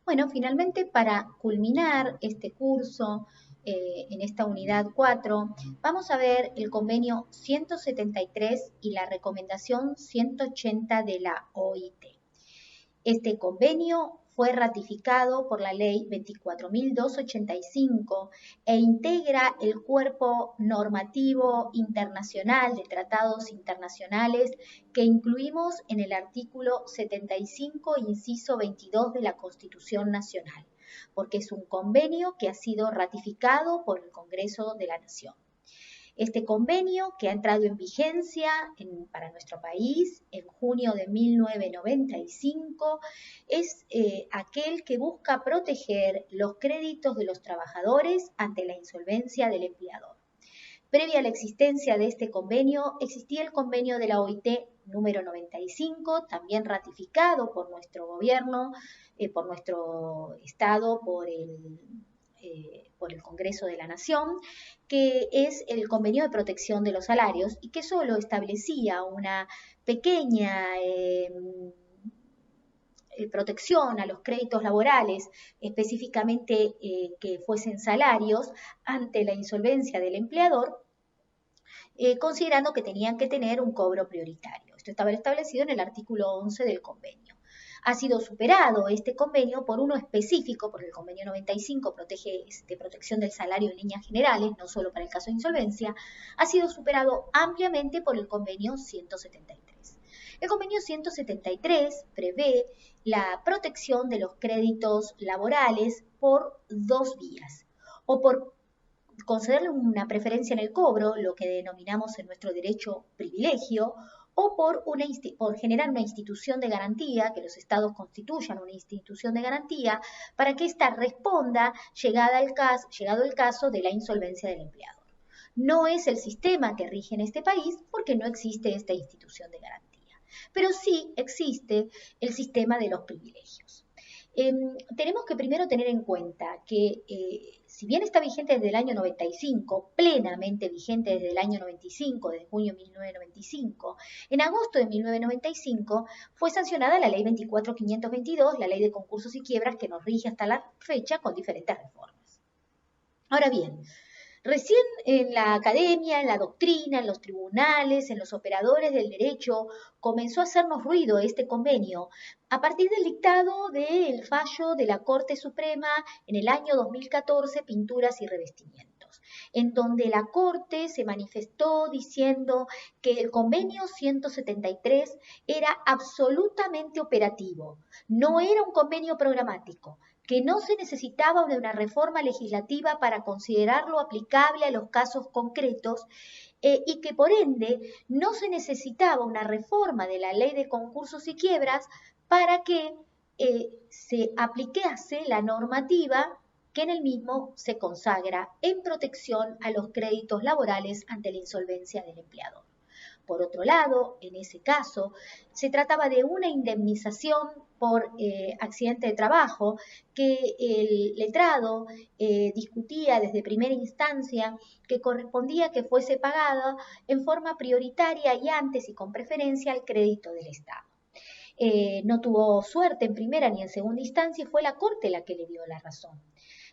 Bueno, finalmente para culminar este curso en esta unidad 4, vamos a ver el convenio 173 y la recomendación 180 de la OIT. Este convenio fue ratificado por la Ley 24.285 e integra el cuerpo normativo internacional de tratados internacionales que incluimos en el artículo 75, inciso 22 de la Constitución Nacional, porque es un convenio que ha sido ratificado por el Congreso de la Nación. Este convenio, que ha entrado en vigencia para nuestro país en junio de 1995, es aquel que busca proteger los créditos de los trabajadores ante la insolvencia del empleador. Previa a la existencia de este convenio, existía el convenio de la OIT número 95, también ratificado por nuestro gobierno, por nuestro Estado, por el Congreso de la Nación, que es el convenio de protección de los salarios y que solo establecía una pequeña protección a los créditos laborales, específicamente que fuesen salarios, ante la insolvencia del empleador, considerando que tenían que tener un cobro prioritario. Esto estaba establecido en el artículo 11 del convenio. Ha sido superado este convenio por uno específico, porque el convenio 95 protege protección del salario en líneas generales, no solo para el caso de insolvencia, ha sido superado ampliamente por el convenio 173. El convenio 173 prevé la protección de los créditos laborales por dos vías, o por concederle una preferencia en el cobro, lo que denominamos en nuestro derecho privilegio, o por generar una institución de garantía, que los estados constituyan una institución de garantía, para que ésta responda llegado el caso de la insolvencia del empleador. No es el sistema que rige en este país porque no existe esta institución de garantía, pero sí existe el sistema de los privilegios. Tenemos que primero tener en cuenta que si bien está vigente desde el año 95, plenamente vigente desde el año 95, desde junio de 1995, en agosto de 1995 fue sancionada la ley 24.522, la ley de concursos y quiebras que nos rige hasta la fecha con diferentes reformas. Ahora bien, recién en la academia, en la doctrina, en los tribunales, en los operadores del derecho, comenzó a hacernos ruido este convenio a partir del dictado del fallo de la Corte Suprema en el año 2014, Pinturas y Revestimientos, en donde la Corte se manifestó diciendo que el convenio 173 era absolutamente operativo, no era un convenio programático, que no se necesitaba de una reforma legislativa para considerarlo aplicable a los casos concretos y que por ende no se necesitaba una reforma de la ley de concursos y quiebras para que se aplicase la normativa que en el mismo se consagra en protección a los créditos laborales ante la insolvencia del empleador. Por otro lado, en ese caso, se trataba de una indemnización por accidente de trabajo que el letrado discutía desde primera instancia que correspondía que fuese pagada en forma prioritaria y antes y con preferencia al crédito del Estado. No tuvo suerte en primera ni en segunda instancia y fue la Corte la que le dio la razón,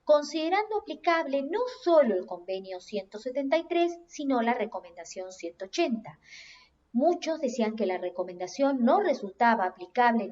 considerando aplicable no solo el convenio 173, sino la recomendación 180. Muchos decían que la recomendación no resultaba aplicable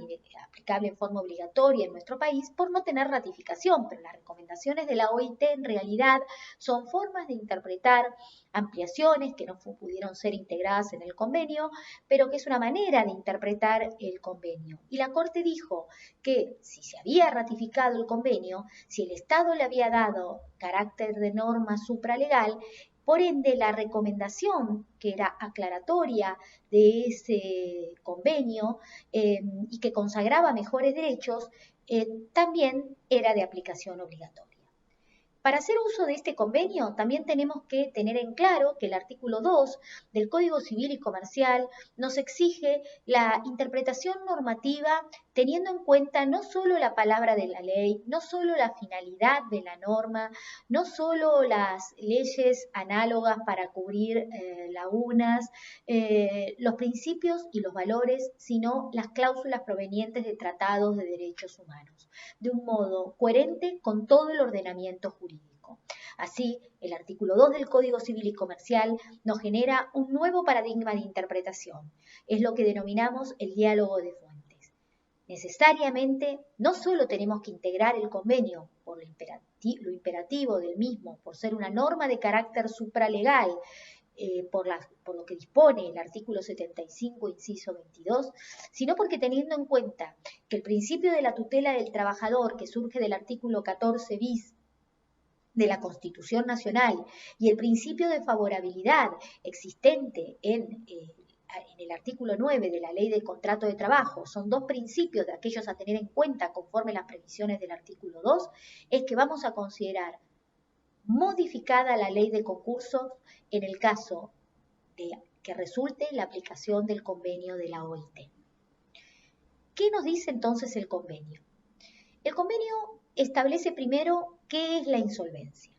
en forma obligatoria en nuestro país por no tener ratificación, pero las recomendaciones de la OIT en realidad son formas de interpretar ampliaciones que no pudieron ser integradas en el convenio, pero que es una manera de interpretar el convenio. Y la Corte dijo que si se había ratificado el convenio, si el Estado le había dado carácter de norma supralegal, por ende, la recomendación que era aclaratoria de ese convenio y que consagraba mejores derechos, también era de aplicación obligatoria. Para hacer uso de este convenio, también tenemos que tener en claro que el artículo 2 del Código Civil y Comercial nos exige la interpretación normativa teniendo en cuenta no solo la palabra de la ley, no solo la finalidad de la norma, no solo las leyes análogas para cubrir lagunas, los principios y los valores, sino las cláusulas provenientes de tratados de derechos humanos, de un modo coherente con todo el ordenamiento jurídico. Así, el artículo 2 del Código Civil y Comercial nos genera un nuevo paradigma de interpretación. Es lo que denominamos el diálogo de fuentes. Necesariamente, no solo tenemos que integrar el convenio por lo imperativo del mismo, por ser una norma de carácter supralegal, por lo que dispone el artículo 75, inciso 22, sino porque teniendo en cuenta que el principio de la tutela del trabajador, que surge del artículo 14 bis de la Constitución Nacional, y el principio de favorabilidad existente en el artículo 9 de la Ley del Contrato de Trabajo, son dos principios de aquellos a tener en cuenta conforme las previsiones del artículo 2, es que vamos a considerar modificada la ley de concursos en el caso de que resulte la aplicación del convenio de la OIT. ¿Qué nos dice entonces el convenio? El convenio establece primero qué es la insolvencia.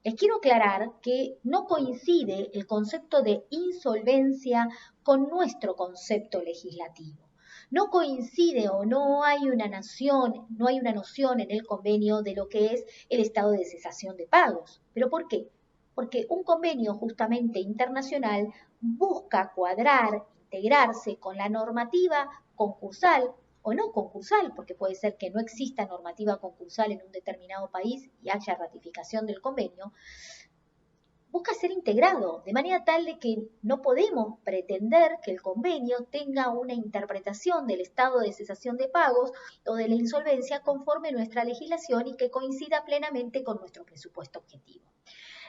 Les quiero aclarar que no coincide el concepto de insolvencia con nuestro concepto legislativo. No coincide o no hay una noción en el convenio de lo que es el estado de cesación de pagos. ¿Pero por qué? Porque un convenio justamente internacional busca cuadrar, integrarse con la normativa concursal o no concursal, porque puede ser que no exista normativa concursal en un determinado país y haya ratificación del convenio, busca ser integrado, de manera tal de que no podemos pretender que el convenio tenga una interpretación del estado de cesación de pagos o de la insolvencia conforme nuestra legislación y que coincida plenamente con nuestro presupuesto objetivo.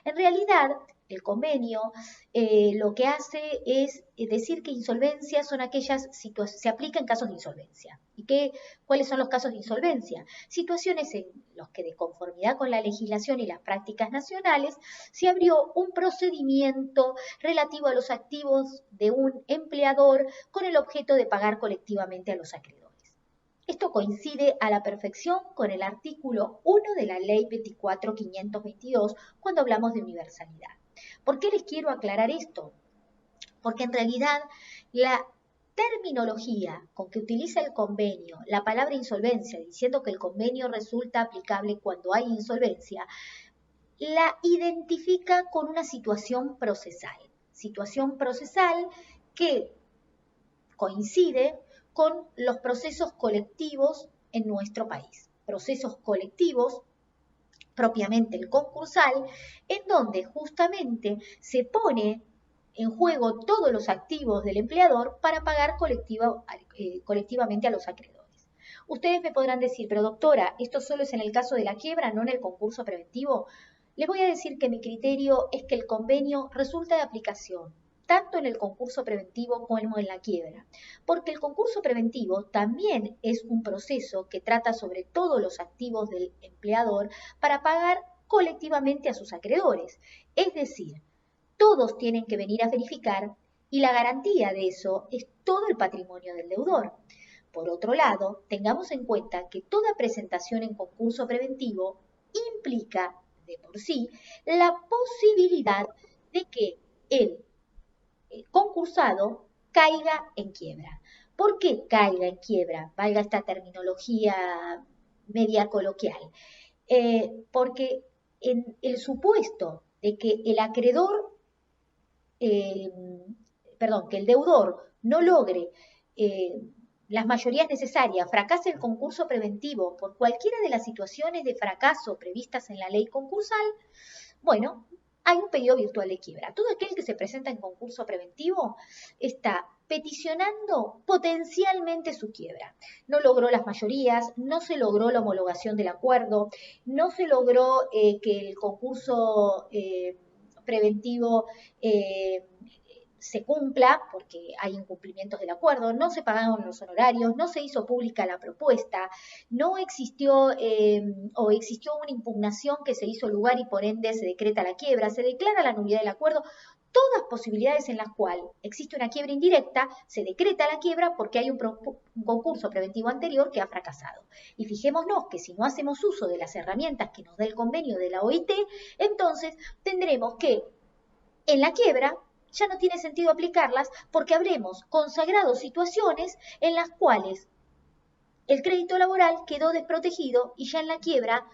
En realidad, el convenio lo que hace es decir que insolvencias son aquellas situaciones, se aplica en casos de insolvencia. ¿Y cuáles son los casos de insolvencia? Situaciones en las que de conformidad con la legislación y las prácticas nacionales se abrió un procedimiento relativo a los activos de un empleador con el objeto de pagar colectivamente a los acreedores. Esto coincide a la perfección con el artículo 1 de la Ley 24.522 cuando hablamos de universalidad. ¿Por qué les quiero aclarar esto? Porque en realidad la terminología con que utiliza el convenio, la palabra insolvencia, diciendo que el convenio resulta aplicable cuando hay insolvencia, la identifica con una situación procesal que coincide con los procesos colectivos en nuestro país. Procesos colectivos, propiamente el concursal, en donde justamente se pone en juego todos los activos del empleador para pagar colectivamente a los acreedores. Ustedes me podrán decir, pero doctora, esto solo es en el caso de la quiebra, no en el concurso preventivo. Les voy a decir que mi criterio es que el convenio resulta de aplicación tanto en el concurso preventivo como en la quiebra, porque el concurso preventivo también es un proceso que trata sobre todos los activos del empleador para pagar colectivamente a sus acreedores, es decir, todos tienen que venir a verificar y la garantía de eso es todo el patrimonio del deudor. Por otro lado, tengamos en cuenta que toda presentación en concurso preventivo implica de por sí la posibilidad de que el concursado caiga en quiebra. ¿Por qué caiga en quiebra? Valga esta terminología media coloquial. Porque en el supuesto de que el acreedor, que el deudor no logre las mayorías necesarias, fracase el concurso preventivo por cualquiera de las situaciones de fracaso previstas en la ley concursal, bueno, hay un pedido virtual de quiebra. Todo aquel que se presenta en concurso preventivo está peticionando potencialmente su quiebra. No logró las mayorías, no se logró la homologación del acuerdo, no se logró que el concurso preventivo se cumpla, porque hay incumplimientos del acuerdo, no se pagaron los honorarios, no se hizo pública la propuesta, no existió o existió una impugnación que se hizo lugar y por ende se decreta la quiebra, se declara la nulidad del acuerdo, todas posibilidades en las cuales existe una quiebra indirecta, se decreta la quiebra porque hay un concurso preventivo anterior que ha fracasado. Y fijémonos que si no hacemos uso de las herramientas que nos da el convenio de la OIT, entonces tendremos que en la quiebra ya no tiene sentido aplicarlas porque habremos consagrado situaciones en las cuales el crédito laboral quedó desprotegido y ya en la quiebra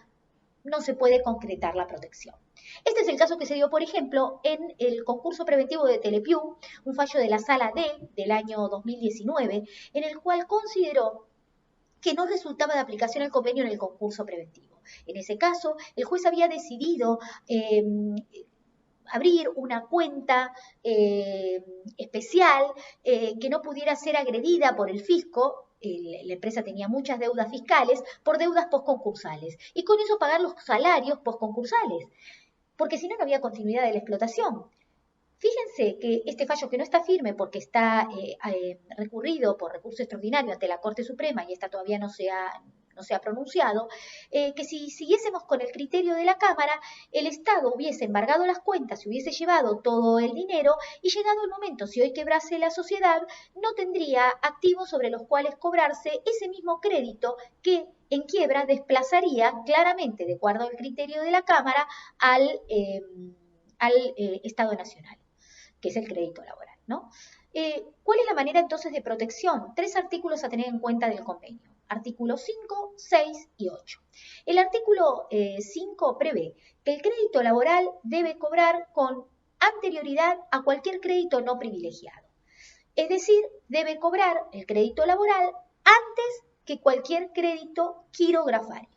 no se puede concretar la protección. Este es el caso que se dio, por ejemplo, en el concurso preventivo de Telepiu, un fallo de la Sala D del año 2019, en el cual consideró que no resultaba de aplicación el convenio en el concurso preventivo. En ese caso, el juez había decidido abrir una cuenta especial que no pudiera ser agredida por el fisco. La empresa tenía muchas deudas fiscales por deudas postconcursales y con eso pagar los salarios postconcursales, porque si no, no había continuidad de la explotación. Fíjense que este fallo que no está firme porque está recurrido por recurso extraordinario ante la Corte Suprema y esta todavía no se ha pronunciado, que si siguiésemos con el criterio de la Cámara, el Estado hubiese embargado las cuentas, se hubiese llevado todo el dinero y llegado el momento, si hoy quebrase la sociedad, no tendría activos sobre los cuales cobrarse ese mismo crédito que en quiebra desplazaría claramente, de acuerdo al criterio de la Cámara, al Estado Nacional, que es el crédito laboral, ¿no? ¿Cuál es la manera entonces de protección? 3 artículos a tener en cuenta del convenio. Artículos 5, 6 y 8. El artículo 5 prevé que el crédito laboral debe cobrar con anterioridad a cualquier crédito no privilegiado. Es decir, debe cobrar el crédito laboral antes que cualquier crédito quirografario.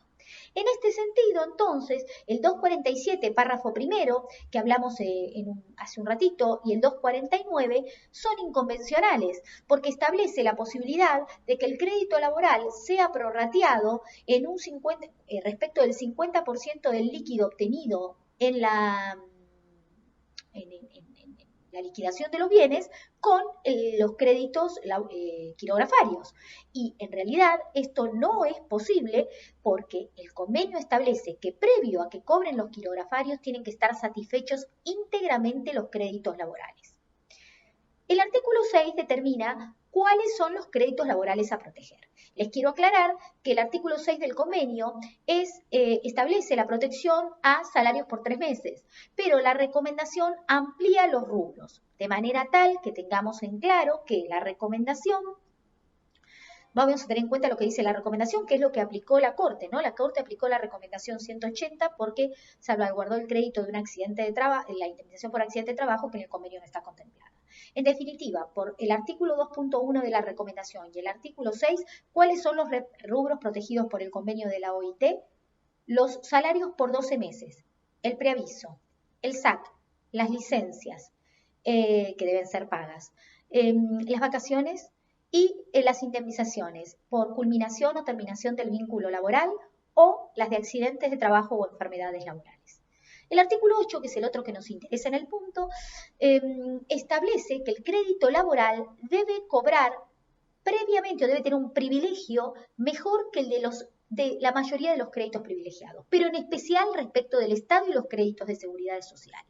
En este sentido, entonces, el 247, párrafo primero, que hablamos hace un ratito, y el 249 son inconvencionales, porque establece la posibilidad de que el crédito laboral sea prorrateado en un 50, respecto del 50% del líquido obtenido en la liquidación de los bienes con los créditos quirografarios. Y en realidad esto no es posible porque el convenio establece que previo a que cobren los quirografarios tienen que estar satisfechos íntegramente los créditos laborales. El artículo 6 determina cuáles son los créditos laborales a proteger. Les quiero aclarar que el artículo 6 del convenio establece la protección a salarios por 3 meses, pero la recomendación amplía los rubros, de manera tal que tengamos en claro que la recomendación, vamos a tener en cuenta lo que dice la recomendación, que es lo que aplicó la Corte, ¿no? La Corte aplicó la recomendación 180 porque salvaguardó el crédito de un accidente de trabajo, la indemnización por accidente de trabajo que en el convenio no está contemplada. En definitiva, por el artículo 2.1 de la recomendación y el artículo 6, ¿cuáles son los rubros protegidos por el convenio de la OIT? Los salarios por 12 meses, el preaviso, el SAC, las licencias que deben ser pagas, las vacaciones y las indemnizaciones por culminación o terminación del vínculo laboral o las de accidentes de trabajo o enfermedades laborales. El artículo 8, que es el otro que nos interesa en el punto, establece que el crédito laboral debe cobrar previamente o debe tener un privilegio mejor que el de la mayoría de los créditos privilegiados, pero en especial respecto del Estado y los créditos de seguridad social.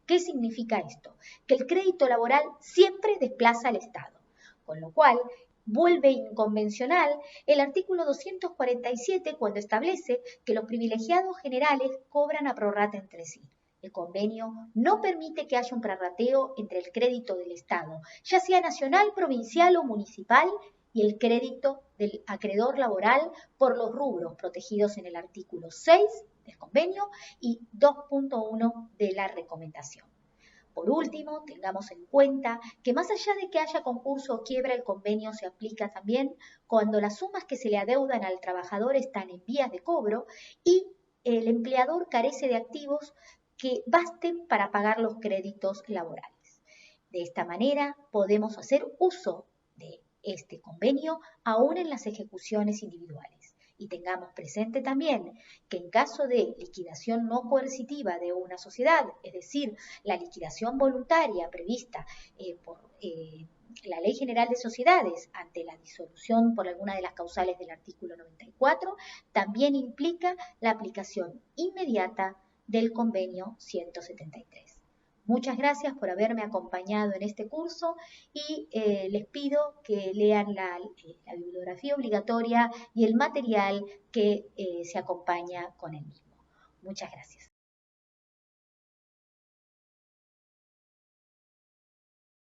¿Qué significa esto? Que el crédito laboral siempre desplaza al Estado, con lo cual vuelve inconvencional el artículo 247 cuando establece que los privilegiados generales cobran a prorrata entre sí. El convenio no permite que haya un prorrateo entre el crédito del Estado, ya sea nacional, provincial o municipal, y el crédito del acreedor laboral por los rubros protegidos en el artículo 6 del convenio y 2.1 de la recomendación. Por último, tengamos en cuenta que más allá de que haya concurso o quiebra, el convenio se aplica también cuando las sumas que se le adeudan al trabajador están en vías de cobro y el empleador carece de activos que basten para pagar los créditos laborales. De esta manera podemos hacer uso de este convenio aún en las ejecuciones individuales. Y tengamos presente también que en caso de liquidación no coercitiva de una sociedad, es decir, la liquidación voluntaria prevista por la Ley General de Sociedades ante la disolución por alguna de las causales del artículo 94, también implica la aplicación inmediata del convenio 173. Muchas gracias por haberme acompañado en este curso y les pido que lean la bibliografía obligatoria y el material que se acompaña con el mismo. Muchas gracias.